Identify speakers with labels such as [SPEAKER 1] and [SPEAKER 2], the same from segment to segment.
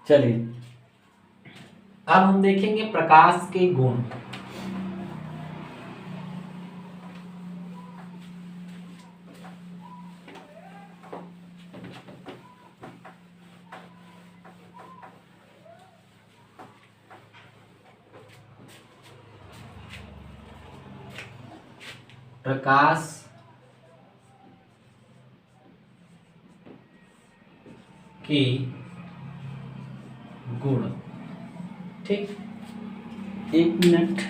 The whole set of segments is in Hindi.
[SPEAKER 1] चलिए अब हम देखेंगे प्रकाश के गुण। प्रकाश के गुण। ठीक, 1 मिनट।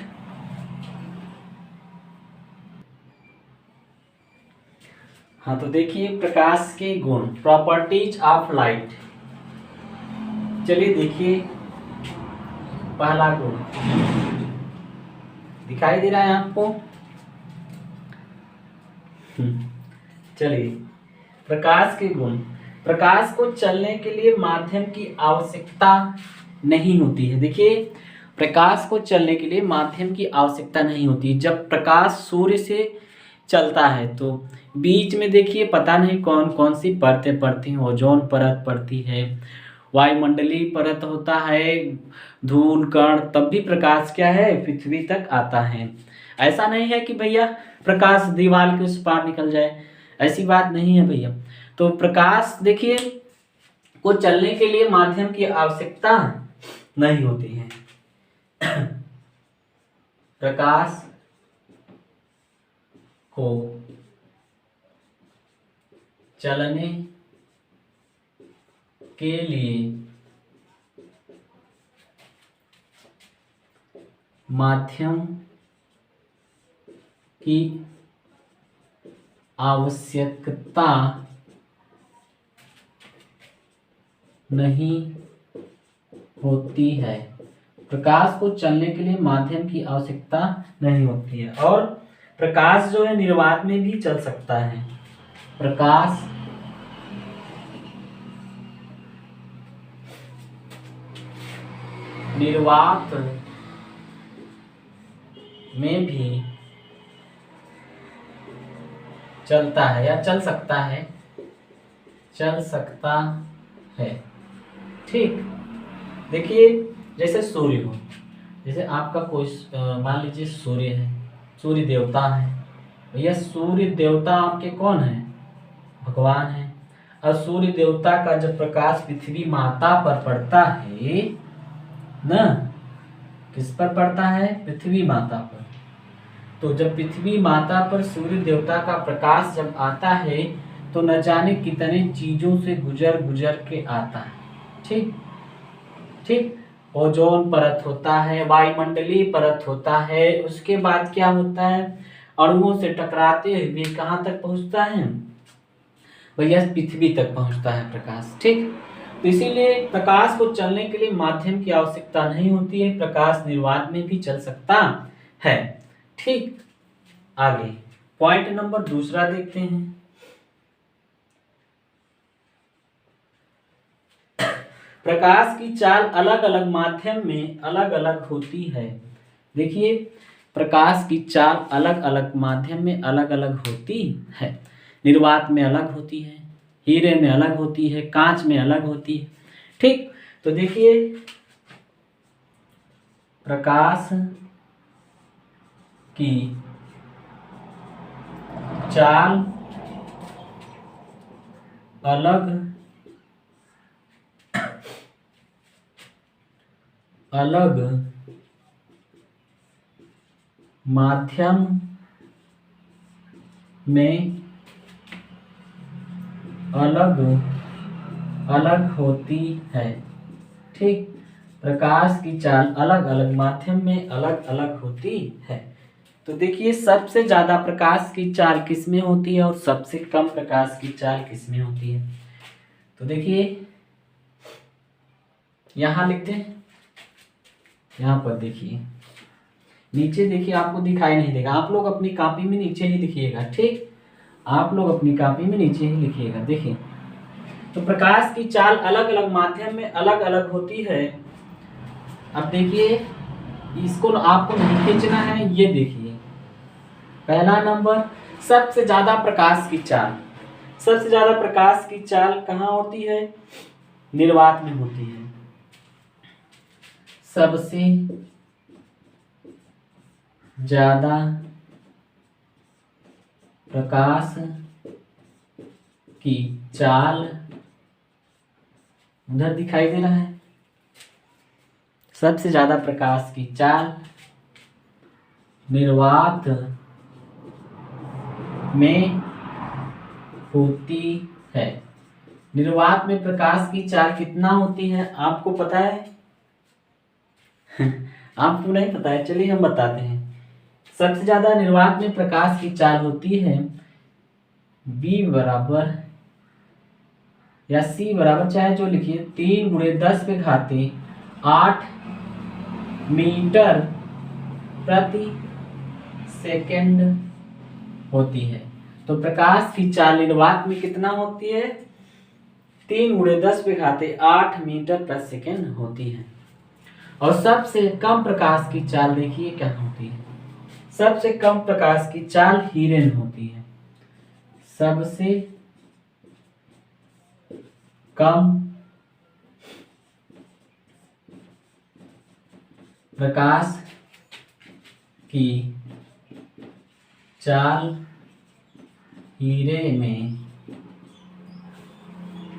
[SPEAKER 1] हाँ तो देखिए प्रकाश के गुण, प्रॉपर्टीज ऑफ लाइट। चलिए देखिए पहला गुण दिखाई दे रहा है आपको। चलिए प्रकाश के गुण। प्रकाश को चलने के लिए माध्यम की आवश्यकता नहीं होती है। देखिए प्रकाश को चलने के लिए माध्यम की आवश्यकता नहीं होती। जब प्रकाश सूर्य से चलता है तो बीच में देखिए पता नहीं कौन कौन सी परतें पड़ती हैं। ओजोन परत पड़ती है, वायुमंडलीय परत होता है, धूल कण, तब भी प्रकाश क्या है पृथ्वी तक आता है। ऐसा नहीं है कि भैया प्रकाश दीवार के उस पार निकल जाए, ऐसी बात नहीं है भैया। तो प्रकाश देखिए को चलने के लिए माध्यम की आवश्यकता नहीं होती है। प्रकाश को चलने के लिए माध्यम की आवश्यकता नहीं होती है। प्रकाश को चलने के लिए माध्यम की आवश्यकता नहीं होती है। और प्रकाश जो है निर्वात में भी चल सकता है। प्रकाश निर्वात में भी चलता है या चल सकता है। ठीक, देखिए जैसे सूर्य हो, जैसे आपका कोई मान लीजिए सूर्य है, सूर्य देवता है। भैया सूर्य देवता आपके कौन है? भगवान है। और सूर्य देवता का जब प्रकाश पृथ्वी माता पर पड़ता है ना, किस पर पड़ता है? पृथ्वी माता पर। तो जब पृथ्वी माता पर सूर्य देवता का प्रकाश जब आता है तो न जाने कितने चीजों से गुजर गुजर के आता है। ठीक ठीक, ओजोन परत होता है, वायुमंडलीय परत होता है, उसके बाद क्या होता है, अणुओं से टकराते हुए कहाँ तक पहुंचता है भैया? पृथ्वी तक पहुंचता है प्रकाश। ठीक, तो इसीलिए प्रकाश को चलने के लिए माध्यम की आवश्यकता नहीं होती है। प्रकाश निर्वात में भी चल सकता है। ठीक, आगे पॉइंट नंबर दूसरा देखते हैं। प्रकाश की चाल अलग अलग माध्यम में अलग अलग होती है। देखिए प्रकाश की चाल अलग अलग माध्यम में अलग अलग होती है। निर्वात में अलग होती है, हीरे में अलग होती है, कांच में अलग होती है। ठीक, तो देखिए प्रकाश की चाल अलग अलग माध्यम में अलग अलग होती है। ठीक, प्रकाश की चाल अलग अलग माध्यम में अलग अलग होती है। तो देखिए सबसे ज्यादा प्रकाश की चाल किस में होती है और सबसे कम प्रकाश की चाल किस में होती है? तो देखिए यहां लिखते हैं, यहां पर देखिए नीचे देखिए, आपको दिखाई नहीं देगा, आप लोग अपनी कॉपी में नीचे ही लिखिएगा। ठीक, आप लोग अपनी कॉपी में नीचे ही लिखिएगा। देखिए तो प्रकाश की चाल अलग अलग माध्यम में अलग अलग होती है। अब देखिए इसको आपको नहीं खींचना है, ये देखिए पहला नंबर सबसे ज्यादा प्रकाश की चाल। सबसे ज्यादा प्रकाश की चाल कहाँ होती है? निर्वात में होती है। सबसे ज्यादा प्रकाश की चाल, उधर दिखाई दे रहा है, सबसे ज्यादा प्रकाश की चाल निर्वात में होती है। निर्वात में प्रकाश की चाल कितना होती है आपको पता है? आपको नहीं पता है, चलिए हम बताते हैं। सबसे ज्यादा निर्वात में प्रकाश की चाल होती है B बराबर या C बराबर, चाहे जो लिखिए, 3 × 10⁸ मीटर प्रति सेकंड होती है। तो प्रकाश की चाल निर्वात में कितना होती है? 3 × 10⁸ मीटर प्रति सेकंड होती है। और सबसे कम प्रकाश की चाल देखिए क्या होती है? सबसे कम प्रकाश की चाल हीरेन होती है। सबसे कम प्रकाश की चाल हीरे में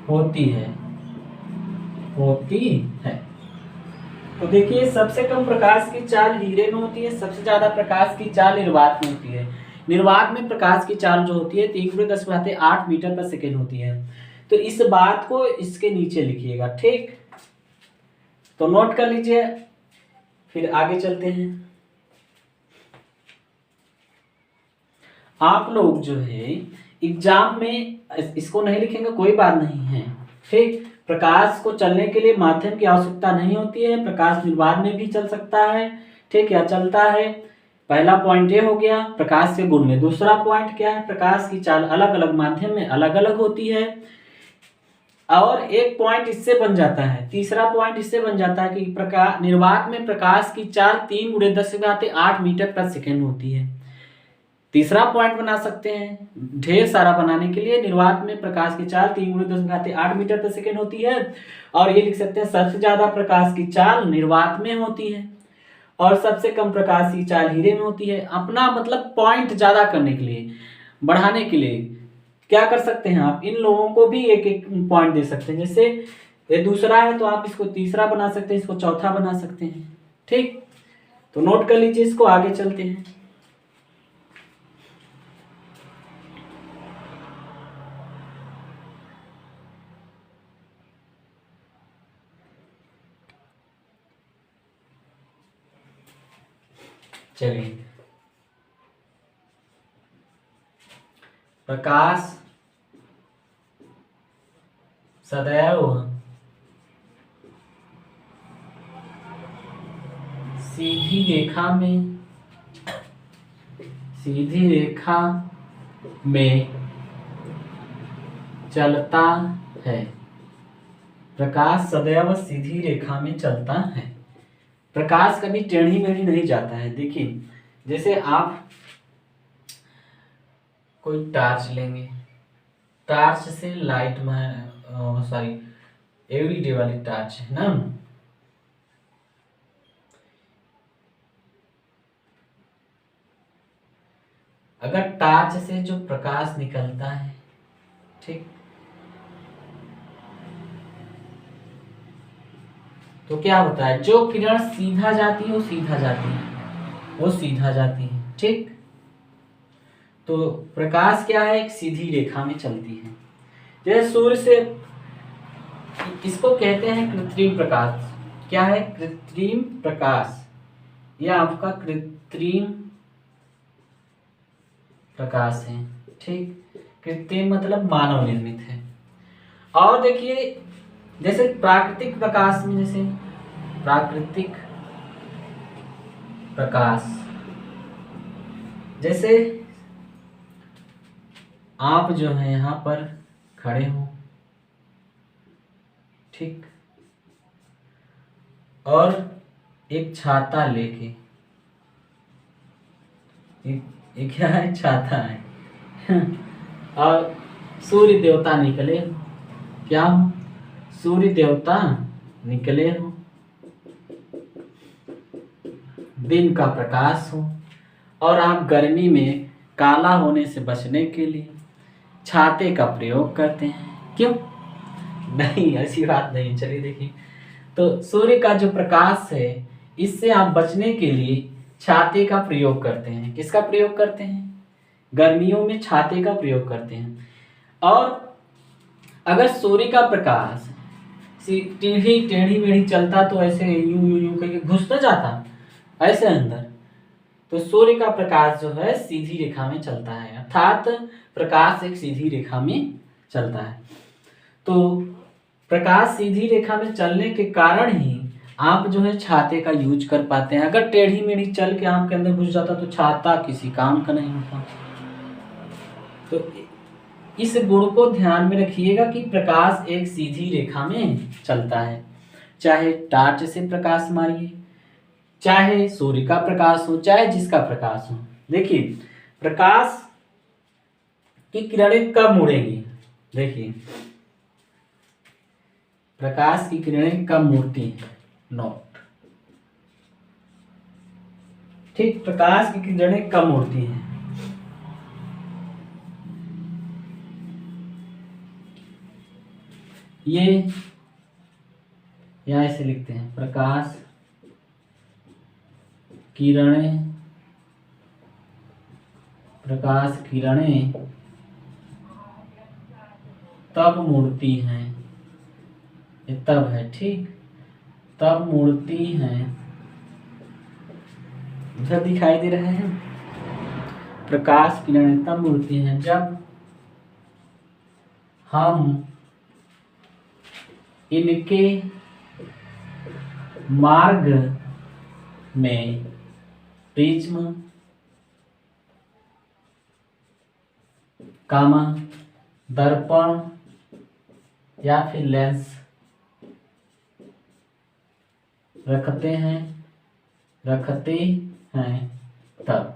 [SPEAKER 1] होती है। तो देखिए, सबसे कम प्रकाश की चाल हीरे में होती है, सबसे ज्यादा प्रकाश की चाल निर्वात में होती है। निर्वात में प्रकाश की चाल जो होती है 3 × 10⁸ मीटर पर सेकेंड होती है। तो इस बात को इसके नीचे लिखिएगा, ठीक? तो नोट कर लीजिए, फिर आगे चलते हैं। आप लोग जो है एग्जाम में इसको नहीं लिखेंगे कोई बात नहीं है, ठीक? प्रकाश को चलने के लिए माध्यम की आवश्यकता नहीं होती है, प्रकाश निर्वात में भी चल सकता है, ठीक? या चलता है। पहला पॉइंट ये हो गया प्रकाश के गुण में। दूसरा पॉइंट क्या है? प्रकाश की चाल अलग अलग माध्यम में अलग अलग होती है। और एक पॉइंट इससे बन जाता है, तीसरा पॉइंट इससे बन जाता है कि प्रकाश निर्वात में प्रकाश की चाल 3 × 10⁸ मीटर प्रति सेकेंड होती है। तीसरा पॉइंट बना सकते हैं, ढेर सारा बनाने के लिए, निर्वात में प्रकाश की चाल 3 × 10⁸ मीटर प्रति सेकेंड होती है। और ये लिख सकते हैं सबसे ज्यादा प्रकाश की चाल निर्वात में होती है और सबसे कम प्रकाश की चाल हीरे में होती है। अपना मतलब पॉइंट ज्यादा करने के लिए, बढ़ाने के लिए क्या कर सकते हैं आप? इन लोगों को भी एक एक पॉइंट दे सकते हैं। जैसे ये दूसरा है तो आप इसको तीसरा बना सकते हैं, इसको चौथा बना सकते हैं, ठीक? तो नोट कर लीजिए इसको, आगे चलते हैं। चलिए, प्रकाश सदैव सीधी रेखा में चलता है। प्रकाश सदैव सीधी रेखा में चलता है। प्रकाश कभी टेढ़ी मेढ़ी नहीं जाता है। देखिए, जैसे आप कोई टार्च लेंगे, टार्च से लाइट में एलईडी वाली टार्च है ना, अगर टार्च से जो प्रकाश निकलता है, ठीक, तो क्या होता है? जो किरण सीधा जाती है वो सीधा जाती है, वो सीधा जाती है, ठीक? तो प्रकाश क्या है? एक सीधी रेखा में चलती है। जैसे सूर्य से, इसको कहते हैं कृत्रिम प्रकाश। क्या है? कृत्रिम प्रकाश। यह आपका कृत्रिम प्रकाश है, ठीक? कृत्रिम मतलब मानव निर्मित है। और देखिए, जैसे प्राकृतिक प्रकाश में, जैसे प्राकृतिक प्रकाश, जैसे आप जो है यहाँ पर खड़े हो, ठीक, और एक छाता लेके, एक क्या है? छाता है और सूर्य देवता निकले, क्या? सूर्य देवता निकले हो, दिन का प्रकाश हो, और आप गर्मी में काला होने से बचने के लिए छाते का प्रयोग करते हैं। क्यों? नहीं, ऐसी बात नहीं। चलिए देखिए, तो सूर्य का जो प्रकाश है इससे आप बचने के लिए छाते का प्रयोग करते हैं। किसका प्रयोग करते हैं? गर्मियों में छाते का प्रयोग करते हैं। और अगर सूर्य का प्रकाश टेढ़ी टेढ़ी मेढ़ी चलता तो ऐसे यूं यूं यूं करके घुस न जाता ऐसे अंदर। तो सूर्य का प्रकाश जो है सीधी रेखा में चलता है, अर्थात प्रकाश एक सीधी रेखा में चलता है। तो प्रकाश सीधी रेखा में चलने के कारण ही आप जो है छाते का यूज कर पाते हैं। अगर टेढ़ी मेढ़ी चल के आपके अंदर घुस जाता तो छाता किसी काम का नहीं होता। तो इस गुण को ध्यान में रखिएगा कि प्रकाश एक सीधी रेखा में चलता है। चाहे टार्च से प्रकाश मारिए, चाहे सूर्य का प्रकाश हो, चाहे जिसका प्रकाश हो। देखिए, प्रकाश की किरणें कब मुड़ेंगी? देखिए, प्रकाश की किरणें कब मुड़ती हैं? नोट। ठीक, प्रकाश की किरणें कब मुड़ती हैं? ये यहां ऐसे लिखते हैं, प्रकाश किरणें तब मुड़ती हैं, ये तब है, ठीक, तब मुड़ती हैं। उधर दिखाई दे रहे हैं, प्रकाश किरणें तब मुड़ती हैं जब हम इनके मार्ग में प्रिज्म, दर्पण या फिर लेंस रखते हैं तब।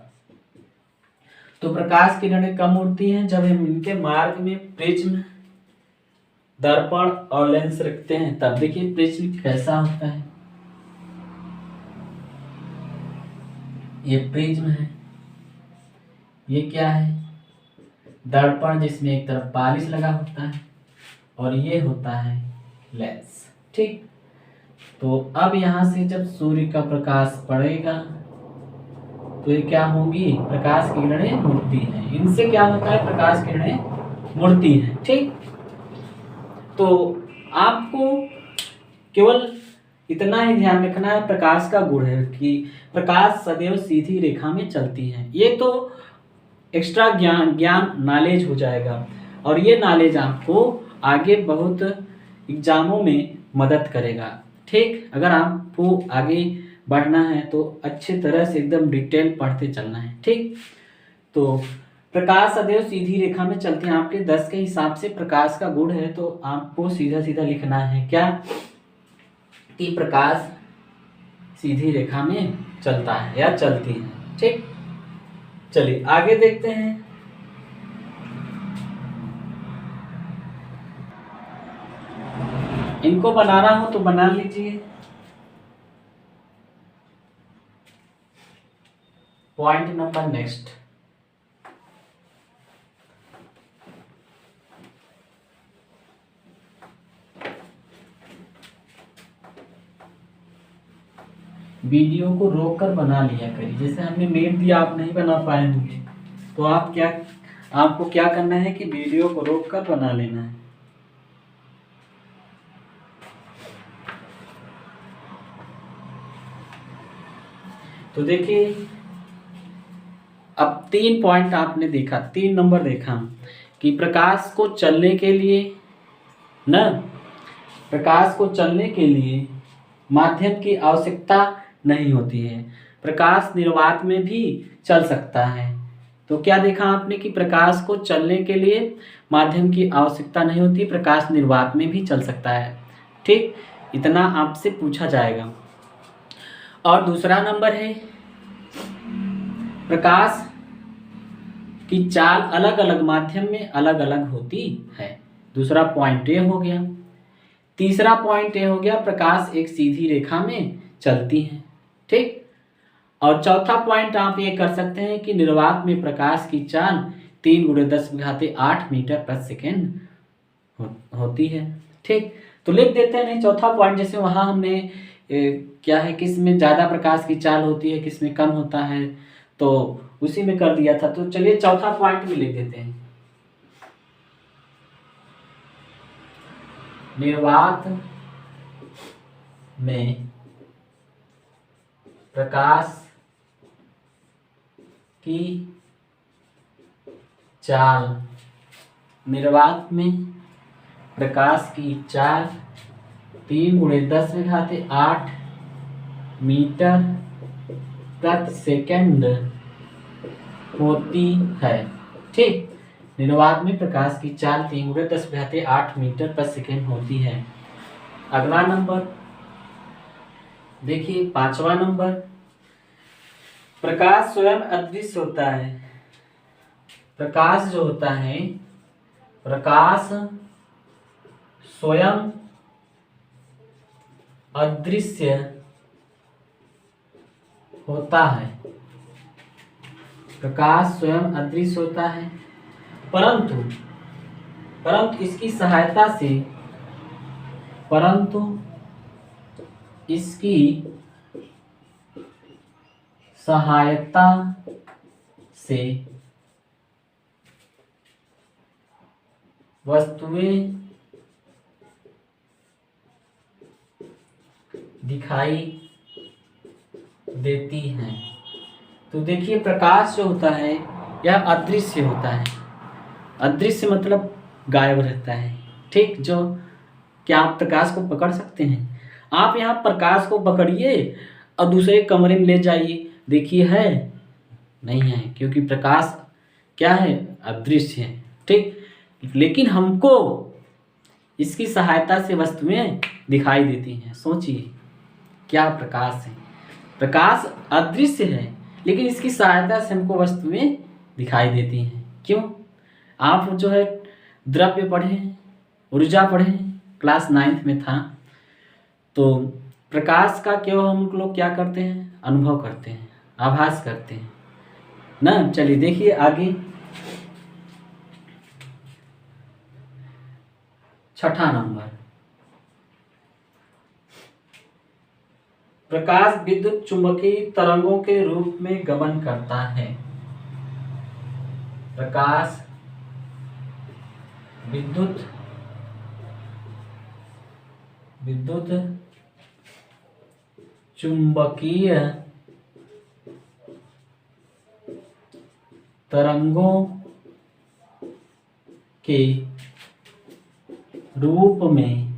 [SPEAKER 1] तो प्रकाश किरणें कब मुड़ती हैं? जब हम इनके मार्ग में प्रिज्म, दर्पण और लेंस रखते हैं तब। देखिए, प्रिज्म कैसा होता है? ये प्रिज्म है। ये क्या है? दर्पण, जिसमें एक तरफ पालिश लगा होता है, और ये होता है लेंस। ठीक, तो अब यहां से जब सूर्य का प्रकाश पड़ेगा तो ये क्या होंगी? प्रकाश किरणें मुड़ती हैं। इनसे क्या होता है? प्रकाश किरणें मुड़ती हैं। ठीक, तो आपको केवल इतना ही ध्यान रखना है, प्रकाश का गुण है कि प्रकाश सदैव सीधी रेखा में चलती है। ये तो एक्स्ट्रा ज्ञान नॉलेज हो जाएगा, और ये नॉलेज आपको आगे बहुत एग्जामों में मदद करेगा। ठीक, अगर आपको आगे बढ़ना है तो अच्छे तरह से एकदम डिटेल पढ़ते चलना है। ठीक, तो प्रकाश सदैव सीधी रेखा में चलती है। आपके 10 के हिसाब से प्रकाश का गुण है, तो आपको सीधा सीधा लिखना है क्या? कि प्रकाश सीधी रेखा में चलता है या चलती है। ठीक, चलिए आगे देखते हैं। इनको बनाना हो तो बना लीजिए। पॉइंट नंबर नेक्स्ट, वीडियो को रोक कर बना लिया करिए। जैसे हमने नेट दिया, आप नहीं बना पाए होंगे, तो आपको क्या करना है कि वीडियो को रोक कर बना लेना है। तो देखिए, अब 3 पॉइंट आपने देखा, 3 नंबर देखा कि प्रकाश को चलने के लिए माध्यम की आवश्यकता नहीं होती है। प्रकाश निर्वात में भी चल सकता है। तो क्या देखा आपने कि प्रकाश को चलने के लिए माध्यम की आवश्यकता नहीं होती, प्रकाश निर्वात में भी चल सकता है। ठीक, इतना आपसे पूछा जाएगा। और दूसरा नंबर है, प्रकाश की चाल अलग अलग माध्यम में अलग अलग होती है। दूसरा पॉइंट ये हो गया। तीसरा पॉइंट ये हो गया, प्रकाश एक सीधी रेखा में चलती है। ठीक, और चौथा पॉइंट आप ये कर सकते हैं कि निर्वात में प्रकाश की चाल 3 × 10⁸ मीटर प्रति सेकेंड होती है। ठीक, तो लिख देते हैं। नहीं, चौथा पॉइंट जैसे वहाँ हमने क्या है, किस में ज़्यादा प्रकाश की चाल होती है, किस में कम होता है, तो उसी में कर दिया था। तो चलिए चौथा पॉइंट भी लिख देते हैं। निर्वात में प्रकाश की चाल, निर्वात में प्रकाश की चाल 3 × 10⁸ मीटर प्रति सेकंड होती है। ठीक, निर्वात में प्रकाश की चाल 3 × 10⁸ मीटर प्रति सेकंड होती है। अगला नंबर देखिए, 5वां नंबर, प्रकाश स्वयं अदृश्य होता है। प्रकाश जो होता है, प्रकाश स्वयं अदृश्य होता है। प्रकाश स्वयं अदृश्य होता है, परंतु इसकी सहायता से वस्तुएं दिखाई देती हैं। तो देखिए, प्रकाश जो होता है यह अदृश्य होता है। अदृश्य मतलब गायब रहता है। ठीक, जो क्या आप प्रकाश को पकड़ सकते हैं? आप यहाँ प्रकाश को पकड़िए और दूसरे कमरे में ले जाइए, देखिए है नहीं है, क्योंकि प्रकाश क्या है, अदृश्य है। ठीक, लेकिन हमको इसकी सहायता से वस्तुएं दिखाई देती हैं। सोचिए, क्या प्रकाश है? प्रकाश अदृश्य है, लेकिन इसकी सहायता से हमको वस्तुएं दिखाई देती हैं। क्यों? आप जो है द्रव्य पढ़े हैं, ऊर्जा पढ़े हैं, क्लास 9th में था। तो प्रकाश का क्यों हम लोग क्या करते हैं, अनुभव करते हैं, आभास करते हैं ना। चलिए देखिए आगे, 6ठा नंबर, प्रकाश विद्युत चुंबकीय तरंगों के रूप में गमन करता है। प्रकाश विद्युत चुंबकीय तरंगों के रूप में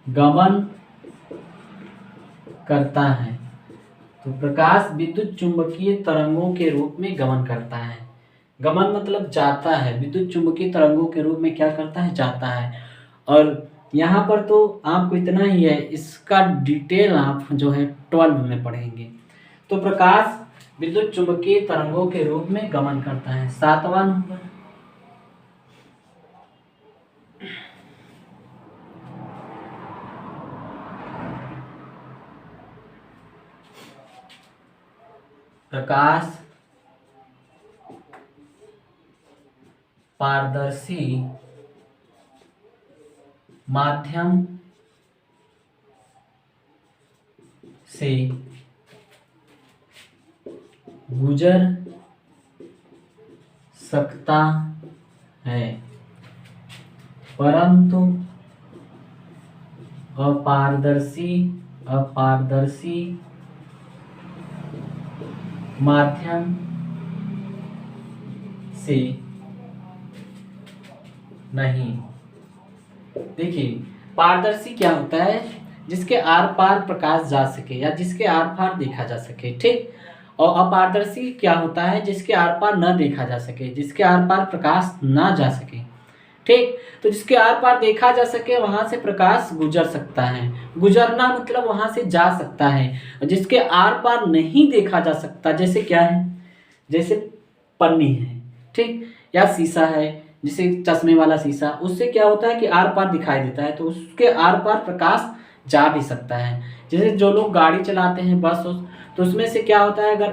[SPEAKER 1] गमन करता है। तो प्रकाश विद्युत चुंबकीय तरंगों के रूप में गमन करता है। गमन मतलब जाता है, विद्युत चुंबकीय तरंगों के रूप में क्या करता है, जाता है। और यहाँ पर तो आपको इतना ही है, इसका डिटेल आप जो है 12 में पढ़ेंगे। तो प्रकाश विद्युत चुंबकीय तरंगों के रूप में गमन करता है। 7वां नंबर, प्रकाश पारदर्शी माध्यम से गुजर सकता है, परंतु अपारदर्शी माध्यम से नहीं। देखिए, पारदर्शी क्या होता है, जिसके आर पार प्रकाश जा सके या जिसके आर पार देखा जा सके। ठीक, और अपारदर्शी क्या होता है, जिसके आर पार न देखा जा सके, जिसके आर पार प्रकाश ना जा सके। ठीक, तो जिसके आर पार देखा जा सके वहां से प्रकाश गुजर सकता है। गुजरना मतलब वहां से जा सकता है। और जिसके आर पार नहीं देखा जा सकता, जैसे क्या है, जैसे पन्नी है, ठीक, या शीशा है, जैसे चश्मे वाला शीशा, उससे क्या होता है कि आर पार दिखाई देता है, तो उसके आर पार प्रकाश जा भी सकता है। जैसे जो लोग गाड़ी चलाते हैं, बस तो उसमें से क्या होता है, अगर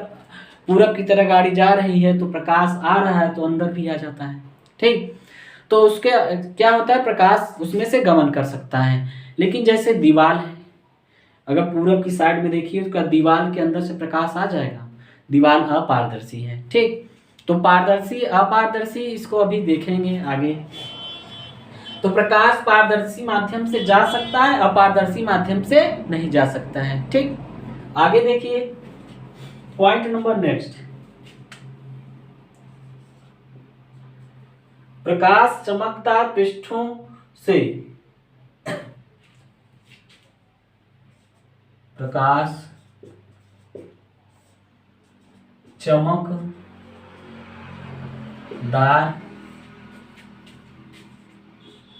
[SPEAKER 1] पूरब की तरह गाड़ी जा रही है तो प्रकाश आ रहा है तो अंदर भी आ जाता है। ठीक, तो उसके क्या होता है, प्रकाश उसमें से गमन कर सकता है। लेकिन जैसे दीवार है, अगर पूरब की साइड में देखिए उसका दीवार के अंदर से प्रकाश आ जाएगा, दीवार अपारदर्शी है। ठीक, तो पारदर्शी अपारदर्शी इसको अभी देखेंगे आगे। तो प्रकाश पारदर्शी माध्यम से जा सकता है, अपारदर्शी माध्यम से नहीं जा सकता है। ठीक, आगे देखिए पॉइंट नंबर नेक्स्ट, प्रकाश चमकदार पृष्ठों से, प्रकाश चमकदार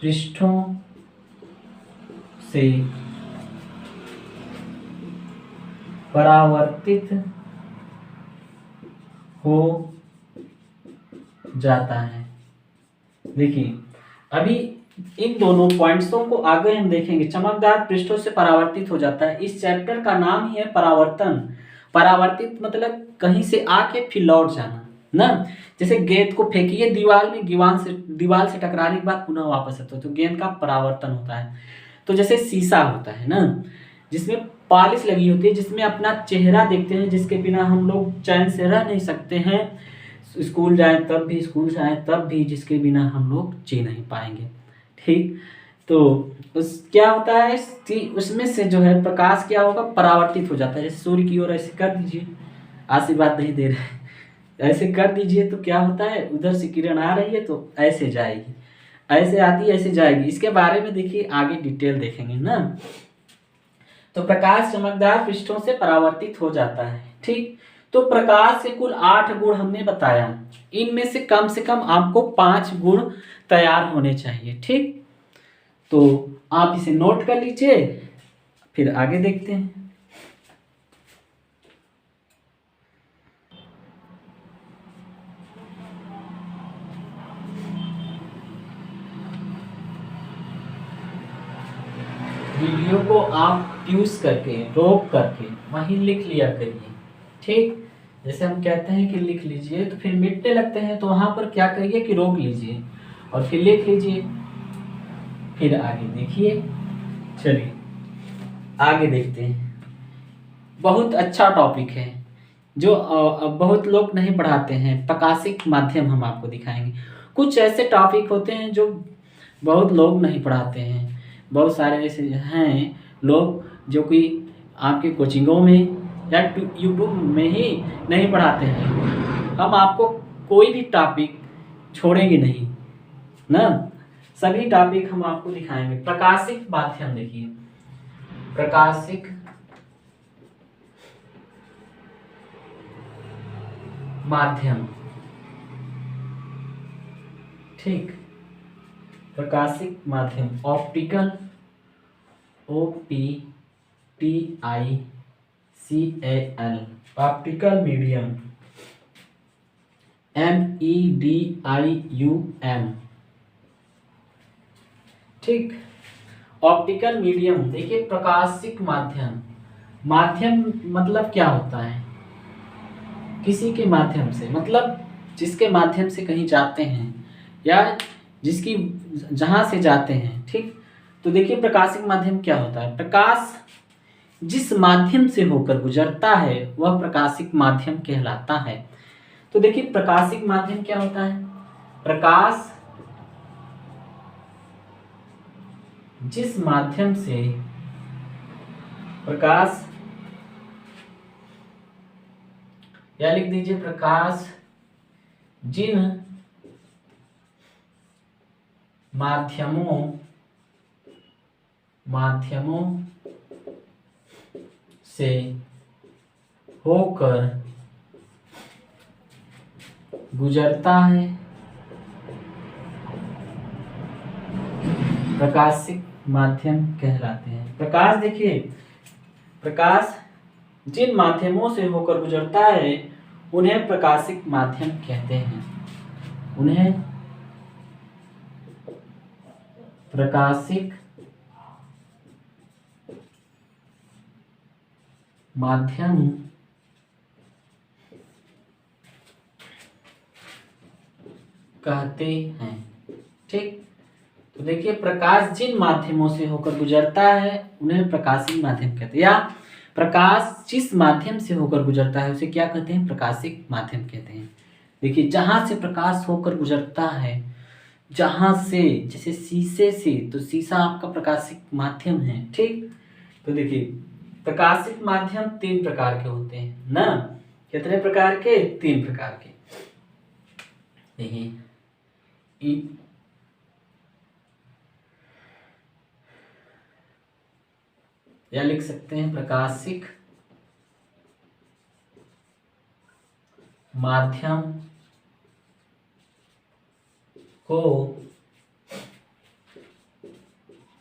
[SPEAKER 1] पृष्ठों से परावर्तित हो जाता है। देखिए अभी इन दोनों पॉइंट्सों को आगे हम देखेंगे। चमकदार पृष्ठों से परावर्तित हो जाता है, इस चैप्टर का नाम ही है परावर्तन। परावर्तित मतलब कहीं से आके फिर लौट जाना ना। जैसे गेंद को फेंकिए दीवार में, दीवार से टकराने के बाद पुनः वापस आता है, तो गेंद का परावर्तन होता है। तो जैसे शीशा होता है ना, जिसमें पॉलिश लगी होती है, जिसमें अपना चेहरा देखते हैं, जिसके बिना हम लोग चैन से रह नहीं सकते हैं। स्कूल जाएं तब भी, स्कूल से आए तब भी, जिसके बिना हम लोग जी नहीं पाएंगे। ठीक, तो उस क्या होता है उसमें से जो है प्रकाश क्या होगा, परावर्तित हो जाता है। जैसे सूर्य की ओर ऐसे कर दीजिए, आशीर्वाद नहीं दे रहे, ऐसे कर दीजिए तो क्या होता है, उधर से किरण आ रही है तो ऐसे जाएगी, ऐसे आती ऐसे जाएगी। इसके बारे में देखिए आगे डिटेल देखेंगे ना। तो प्रकाश चमकदार पृष्ठों से परावर्तित हो जाता है। ठीक, तो प्रकाश के कुल 8 गुण हमने बताया, इनमें से कम आपको 5 गुण तैयार होने चाहिए। ठीक, तो आप इसे नोट कर लीजिए, फिर आगे देखते हैं। वीडियो को आप यूज करके, रोक करके वहीं लिख लिया करिए। ठीक, जैसे हम कहते हैं कि लिख लीजिए तो फिर मिटने लगते हैं, तो वहां पर क्या करिए कि रोक लीजिए और फिर लिख लीजिए, फिर आगे देखिए। चलिए आगे देखते हैं। बहुत अच्छा टॉपिक है जो बहुत लोग नहीं पढ़ाते हैं, प्रकाशिक माध्यम हम आपको दिखाएंगे। कुछ ऐसे टॉपिक होते हैं जो बहुत लोग नहीं पढ़ाते हैं, बहुत सारे ऐसे हैं लोग जो कि आपके कोचिंगों में या यूट्यूब में ही नहीं पढ़ाते हैं। हम आपको कोई भी टॉपिक छोड़ेंगे नहीं ना, सभी टॉपिक हम आपको दिखाएंगे। प्रकाशिक माध्यम देखिए, प्रकाशिक माध्यम। ठीक, प्रकाशिक माध्यम, optical, OPTICAL, optical medium, MEDIUM। ठीक, ऑप्टिकल मीडियम देखिए, प्रकाशिक माध्यम। माध्यम मतलब क्या होता है, किसी के माध्यम से, मतलब जिसके माध्यम से कहीं जाते हैं या जिसकी जहां से जाते हैं। ठीक, तो देखिए प्रकाशिक माध्यम क्या होता है, प्रकाश जिस माध्यम से होकर गुजरता है वह प्रकाशिक माध्यम कहलाता है। तो देखिए प्रकाशिक माध्यम क्या होता है, प्रकाश जिस माध्यम से, प्रकाश या लिख दीजिए प्रकाश जिन माध्यमों से होकर गुजरता है प्रकाशिक माध्यम कहलाते हैं। प्रकाश देखिए, प्रकाश जिन माध्यमों से होकर गुजरता है उन्हें प्रकाशिक माध्यम कहते हैं, उन्हें प्रकाशिक माध्यम कहते हैं। ठीक, तो देखिए प्रकाश जिन माध्यमों से होकर गुजरता है उन्हें प्रकाशिक माध्यम कहते हैं, या प्रकाश जिस माध्यम से होकर गुजरता है उसे क्या कहते हैं, प्रकाशिक माध्यम कहते हैं। देखिए जहां से प्रकाश होकर गुजरता है, जहां से, जैसे शीशे से, तो शीशा आपका प्रकाशिक माध्यम है। ठीक, तो देखिए प्रकाशिक माध्यम 3 प्रकार के होते हैं ना। कितने प्रकार के, 3 प्रकार के। देखिए या लिख सकते हैं प्रकाशिक माध्यम को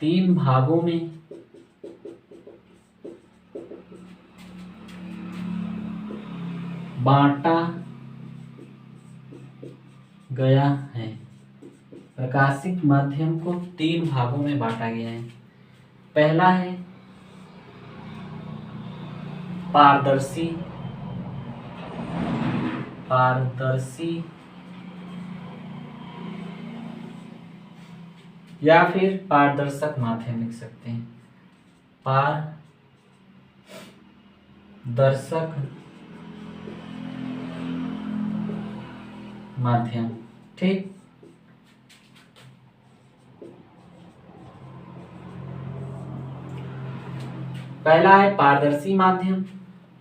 [SPEAKER 1] 3 भागों में बांटा गया है। प्रकाशिक माध्यम को 3 भागों में बांटा गया है। पहला है पारदर्शी या फिर पारदर्शक माध्यम लिख सकते हैं, पारदर्शक माध्यम। ठीक, पहला है पारदर्शी माध्यम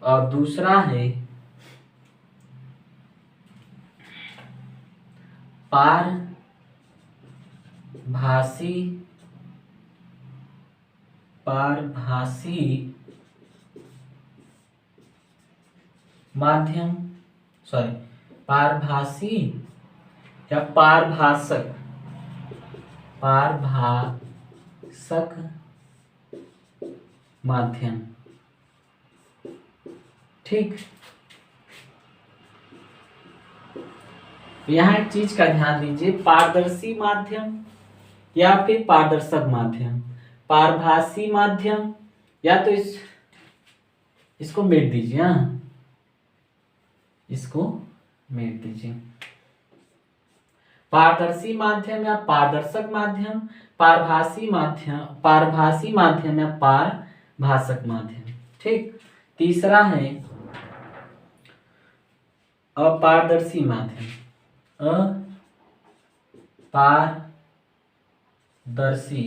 [SPEAKER 1] और दूसरा है पारभासी माध्यम, पारभासी या पारभाषक माध्यम। ठीक, यहाँ एक चीज का ध्यान दीजिए, पारदर्शी माध्यम या फिर पारदर्शक माध्यम, पारभासी माध्यम, या तो इसको मिट दीजिए, हाँ इसको मिट दीजिए। पारदर्शी माध्यम या पारदर्शक माध्यम, पारभासी माध्यम या पारभाषक माध्यम। ठीक, तीसरा है अपारदर्शी माध्यम, अपारदर्शी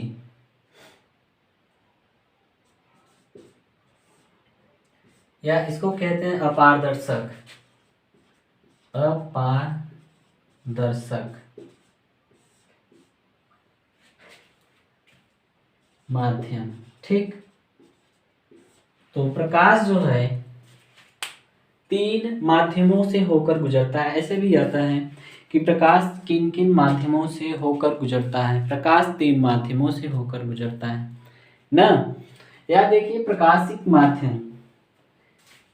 [SPEAKER 1] या इसको कहते हैं अपारदर्शक माध्यम। ठीक, तो प्रकाश जो है 3 माध्यमों से होकर गुजरता है। ऐसे भी आता है कि प्रकाश किन किन माध्यमों से होकर गुजरता है। प्रकाश 3 माध्यमों से होकर गुजरता है ना। या देखिए प्रकाशिक माध्यम,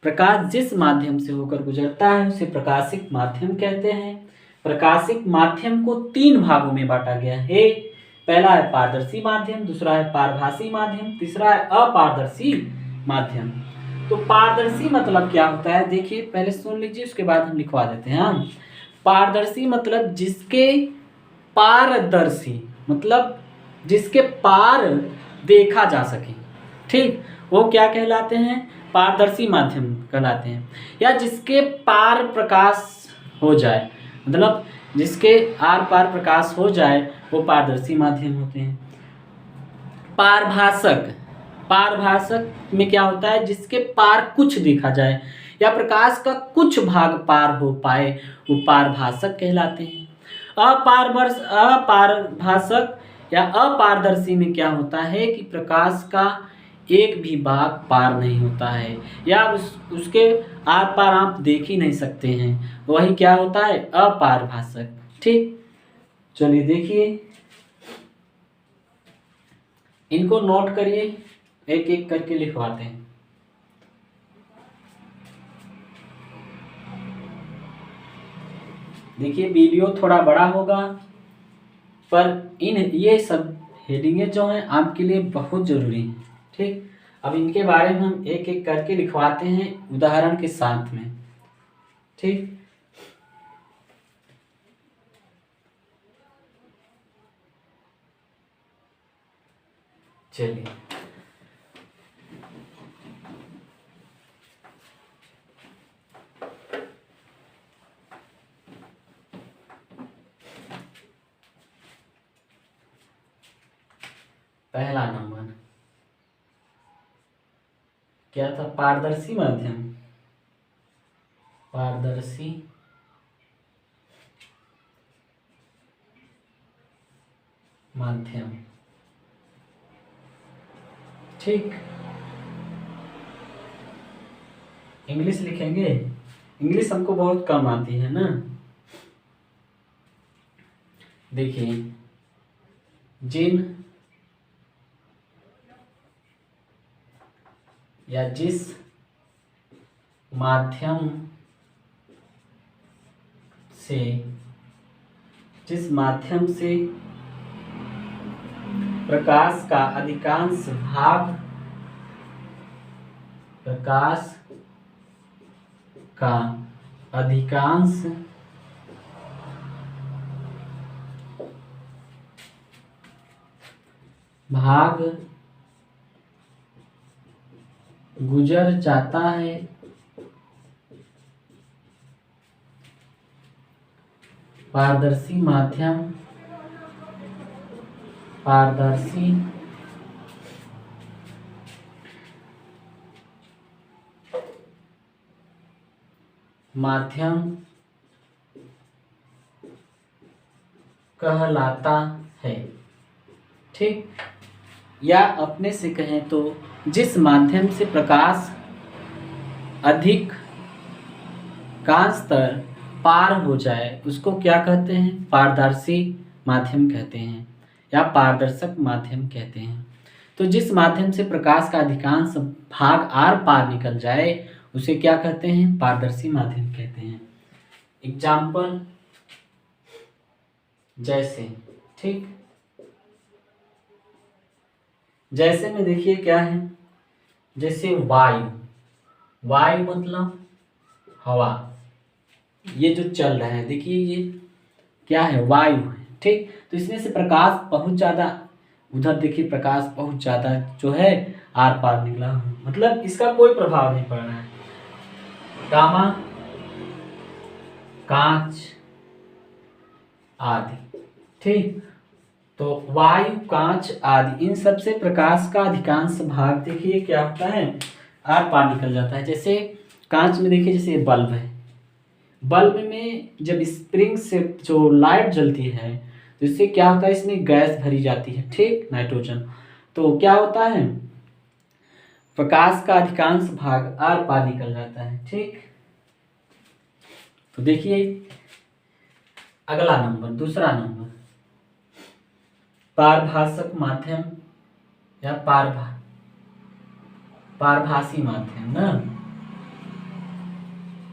[SPEAKER 1] प्रकाश जिस माध्यम से होकर गुजरता है उसे प्रकाशिक माध्यम कहते हैं। प्रकाशिक माध्यम को 3 भागों में बांटा गया है। पहला है पारदर्शी माध्यम, दूसरा है पारभासी माध्यम, तीसरा है अपारदर्शी माध्यम। तो पारदर्शी मतलब क्या होता है, देखिए पहले सुन लीजिए उसके बाद हम लिखवा देते हैं। हम पारदर्शी मतलब जिसके पारदर्शी मतलब जिसके पार देखा जा सके। ठीक, वो क्या कहलाते हैं, पारदर्शी माध्यम कहलाते हैं। या जिसके पार प्रकाश हो जाए, मतलब जिसके आर पार प्रकाश हो जाए वो पारदर्शी माध्यम होते हैं। पारभाषक में क्या होता है, जिसके पार कुछ देखा जाए या प्रकाश का कुछ भाग पार हो पाए वो पारभाषक कहलाते हैं। अपारभाषक या अपारदर्शी में क्या होता है कि प्रकाश का एक भी भाग पार नहीं होता है या उसके आर पार आप देख ही नहीं सकते हैं, वही क्या होता है, अपारभाषक। ठीक, चलिए देखिए इनको नोट करिए, एक एक करके लिखवाते हैं। देखिए वीडियो थोड़ा बड़ा होगा पर ये सब हेडिंगें जो हैं आपके लिए बहुत जरूरी हैं। ठीक, अब इनके बारे में हम एक एक करके लिखवाते हैं उदाहरण के साथ में। ठीक, चलिए, पहला नंबर क्या था? पारदर्शी माध्यम। पारदर्शी माध्यम, ठीक। इंग्लिश लिखेंगे, इंग्लिश हमको बहुत कम आती है ना। देखिए, जिन या जिस माध्यम से, जिस माध्यम से प्रकाश का अधिकांश भाग, प्रकाश का अधिकांश भाग गुजर जाता है, पारदर्शी माध्यम, पारदर्शी माध्यम कहलाता है, ठीक। या अपने से कहें तो जिस माध्यम से प्रकाश अधिक कांस्तर पार हो जाए उसको क्या कहते हैं? पारदर्शी माध्यम कहते हैं या पारदर्शक माध्यम कहते हैं। तो जिस माध्यम से प्रकाश का अधिकांश भाग आर पार निकल जाए उसे क्या कहते हैं? पारदर्शी माध्यम कहते हैं। एग्जाम्पल जैसे, ठीक। जैसे में देखिए क्या है, जैसे वायु, वायु मतलब हवा, ये जो चल रहा है देखिए ये क्या है? वायु है, ठीक। तो इसमें से प्रकाश बहुत ज़्यादा, उधर देखिए प्रकाश बहुत ज़्यादा जो है आर पार निकला, मतलब इसका कोई प्रभाव नहीं पड़ रहा है। तांबा, कांच आदि, ठीक। तो वायु, कांच आदि इन सब से प्रकाश का अधिकांश भाग देखिए क्या होता है? आर पार निकल जाता है। जैसे कांच में देखिए, जैसे बल्ब है, बल्ब में जब स्प्रिंग से जो लाइट जलती है तो इससे क्या होता है? इसमें गैस भरी जाती है, ठीक, नाइट्रोजन। तो क्या होता है? प्रकाश का अधिकांश भाग आर पार निकल जाता है, ठीक। तो देखिए अगला नंबर, दूसरा नंबर, पारभाषक माध्यम या पारभासी माध्यम ना,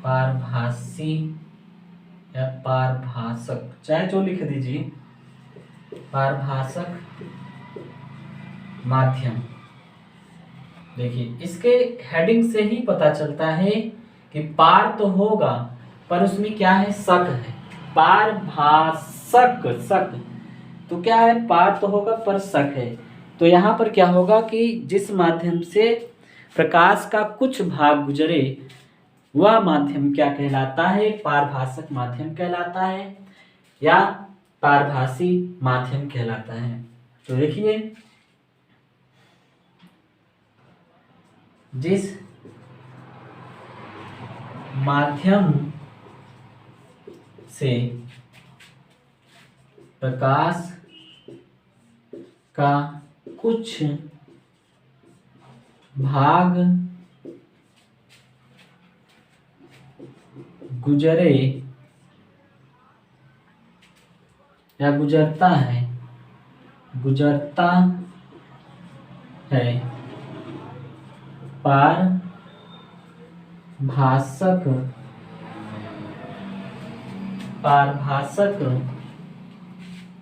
[SPEAKER 1] पारभासी या पारभाषक, चाहे जो लिख दीजिए, पारभाषक माध्यम। देखिए इसके हेडिंग से ही पता चलता है कि पार तो होगा पर उसमें क्या है? शक है। पारभाषक, शक, तो क्या है? पार तो होगा पर शक है। तो यहाँ पर क्या होगा कि जिस माध्यम से प्रकाश का कुछ भाग गुजरे वह माध्यम क्या कहलाता है? पारभाषक माध्यम कहलाता है या पारभासी माध्यम कहलाता है। तो देखिए, जिस माध्यम से प्रकाश का कुछ भाग गुजरे या गुजरता है, गुजरता है, पारभाषक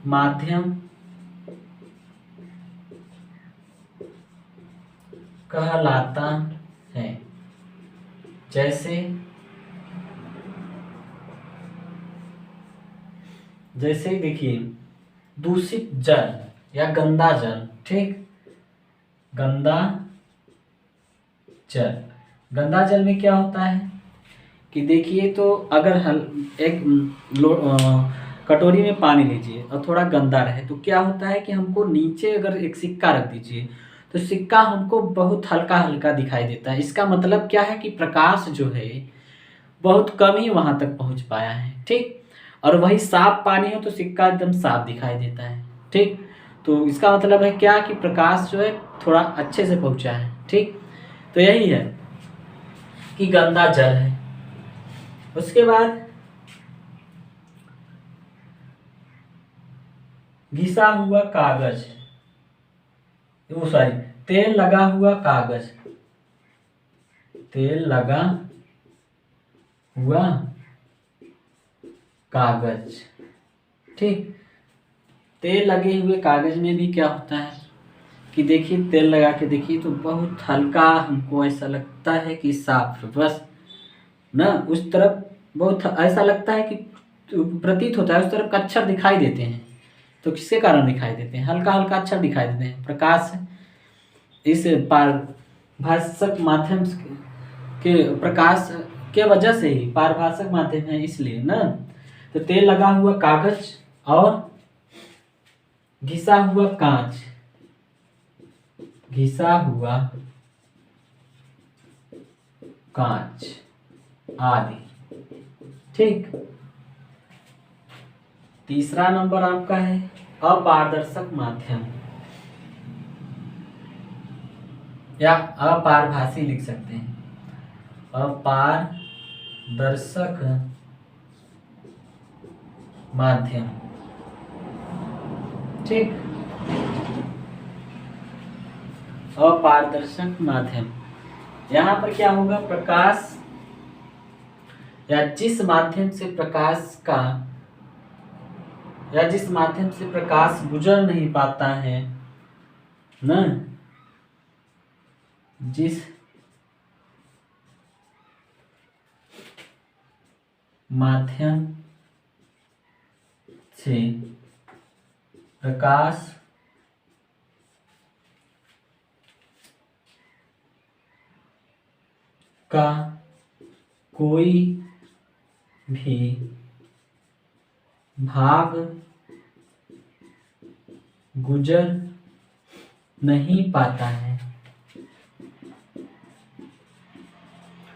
[SPEAKER 1] माध्यम कहलाता है। जैसे देखिए दूषित जल या गंदा जल, ठीक, गंदा जल। गंदा जल में क्या होता है कि देखिए, तो अगर एक कटोरी में पानी लीजिए और थोड़ा गंदा रहे तो क्या होता है कि हमको नीचे अगर एक सिक्का रख दीजिए तो सिक्का हमको बहुत हल्का हल्का दिखाई देता है। इसका मतलब क्या है कि प्रकाश जो है बहुत कम ही वहां तक पहुंच पाया है, ठीक। और वही साफ पानी हो तो सिक्का एकदम साफ दिखाई देता है, ठीक। तो इसका मतलब है क्या कि प्रकाश जो है थोड़ा अच्छे से पहुंचा है, ठीक। तो यही है कि गंदा जल है। उसके बाद घिसा हुआ कागज, वो सॉरी, तेल लगा हुआ कागज, तेल लगा हुआ कागज, ठीक। तेल लगे हुए कागज में भी क्या होता है कि देखिए, तेल लगा के देखिए तो बहुत हल्का हमको ऐसा लगता है कि साफ बस ना, उस तरफ बहुत ऐसा लगता है कि प्रतीत होता है उस तरफ का अक्षर दिखाई देते हैं। तो किसके कारण दिखाई देते हैं? हल्का हल्का अक्षर दिखाई देते हैं, प्रकाश इस पारभाषक माध्यम के प्रकाश के वजह से ही पारभाषक माध्यम है, इसलिए ना। तो तेल लगा हुआ कागज और घिसा हुआ कांच, घिसा हुआ कांच आदि, ठीक। तीसरा नंबर आपका है अपारदर्शक माध्यम या अपारभासी लिख सकते हैं, अपारदर्शक माध्यम, ठीक। अपारदर्शक माध्यम, यहां पर क्या होगा, प्रकाश या जिस माध्यम से प्रकाश गुजर नहीं पाता है ना, जिस माध्यम से प्रकाश का कोई भी भाग गुजर नहीं पाता है,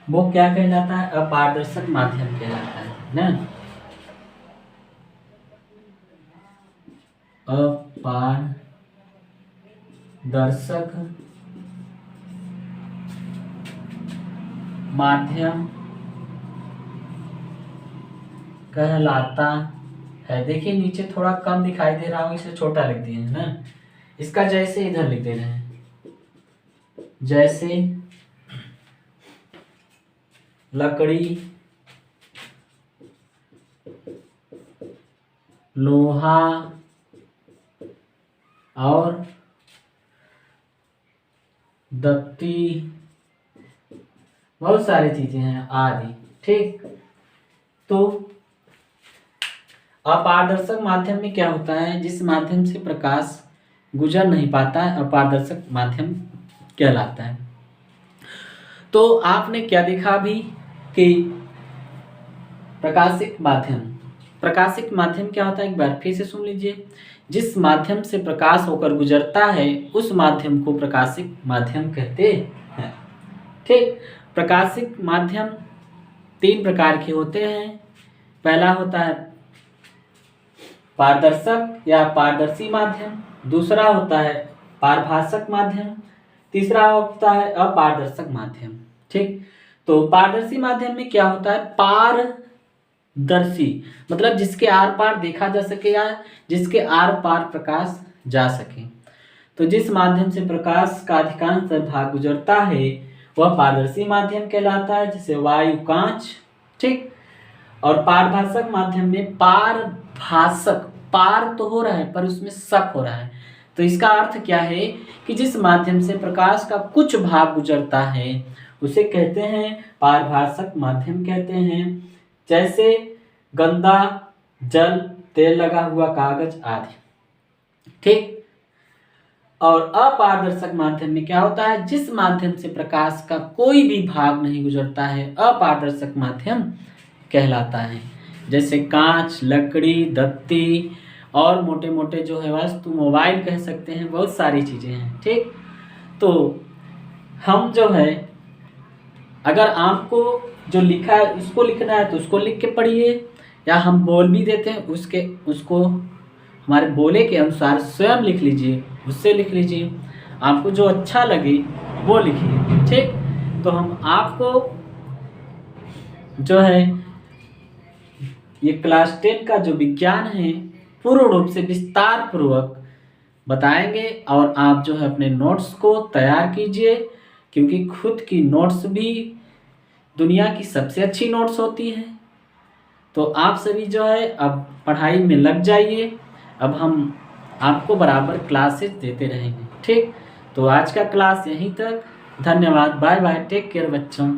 [SPEAKER 1] वो क्या कहलाता है? अपारदर्शक माध्यम कहलाता है ना। अपारदर्शक माध्यम कहलाता है। देखिए नीचे थोड़ा कम दिखाई दे रहा हो, इसे छोटा लिख दिए है ना। इसका जैसे इधर लिख दे रहे हैं, जैसे लकड़ी, लोहा और दत्ती, बहुत सारी चीजें हैं आदि, ठीक। तो अपारदर्शक माध्यम में क्या होता है, जिस माध्यम से प्रकाश गुजर नहीं पाता है, अपारदर्शक माध्यम कहलाता है। तो आपने क्या देखा अभी कि प्रकाशिक माध्यम क्या होता है, एक बार फिर से सुन लीजिए। जिस माध्यम से प्रकाश होकर गुजरता है उस माध्यम को प्रकाशिक माध्यम कहते हैं, ठीक। प्रकाशिक माध्यम 3 प्रकार के होते हैं। पहला होता है पारदर्शक या पारदर्शी माध्यम, दूसरा होता है पारभाषक माध्यम, तीसरा होता है अपारदर्शक माध्यम, ठीक। तो पारदर्शी माध्यम में क्या होता है, पारदर्शी मतलब जिसके आर पार देखा जा सके या जिसके आर पार प्रकाश जा सके। तो जिस माध्यम से प्रकाश का अधिकांश भाग गुजरता है वह पारदर्शी माध्यम कहलाता है, जैसे वायु, कांच, ठीक। और पारभाषक माध्यम में पारभाषक, पार तो हो रहा है पर उसमें शक हो रहा है, तो इसका अर्थ क्या है कि जिस माध्यम से प्रकाश का कुछ भाग गुजरता है उसे कहते हैं पारभाषक माध्यम कहते हैं, जैसे गंदा जल, तेल लगा हुआ कागज आदि, ठीक। और अपारदर्शक माध्यम में क्या होता है, जिस माध्यम से प्रकाश का कोई भी भाग नहीं गुजरता है, अपारदर्शक माध्यम कहलाता है। जैसे कांच, लकड़ी, दत्ती और मोटे मोटे जो है वस्तु, मोबाइल कह सकते हैं, बहुत सारी चीज़ें हैं। ठीक, तो हम जो है, अगर आपको जो लिखा है उसको लिखना है तो उसको लिख के पढ़िए, या हम बोल भी देते हैं उसको हमारे बोले के अनुसार स्वयं लिख लीजिए, उससे लिख लीजिए, आपको जो अच्छा लगे वो लिखिए। ठीक, तो हम आपको जो है ये क्लास 10 का जो विज्ञान है पूर्ण रूप से विस्तार पूर्वक बताएंगे, और आप जो है अपने नोट्स को तैयार कीजिए, क्योंकि खुद की नोट्स भी दुनिया की सबसे अच्छी नोट्स होती है। तो आप सभी जो है अब पढ़ाई में लग जाइए, अब हम आपको बराबर क्लासेस देते रहेंगे। ठीक, तो आज का क्लास यहीं तक, धन्यवाद, बाय बाय, टेक केयर बच्चों।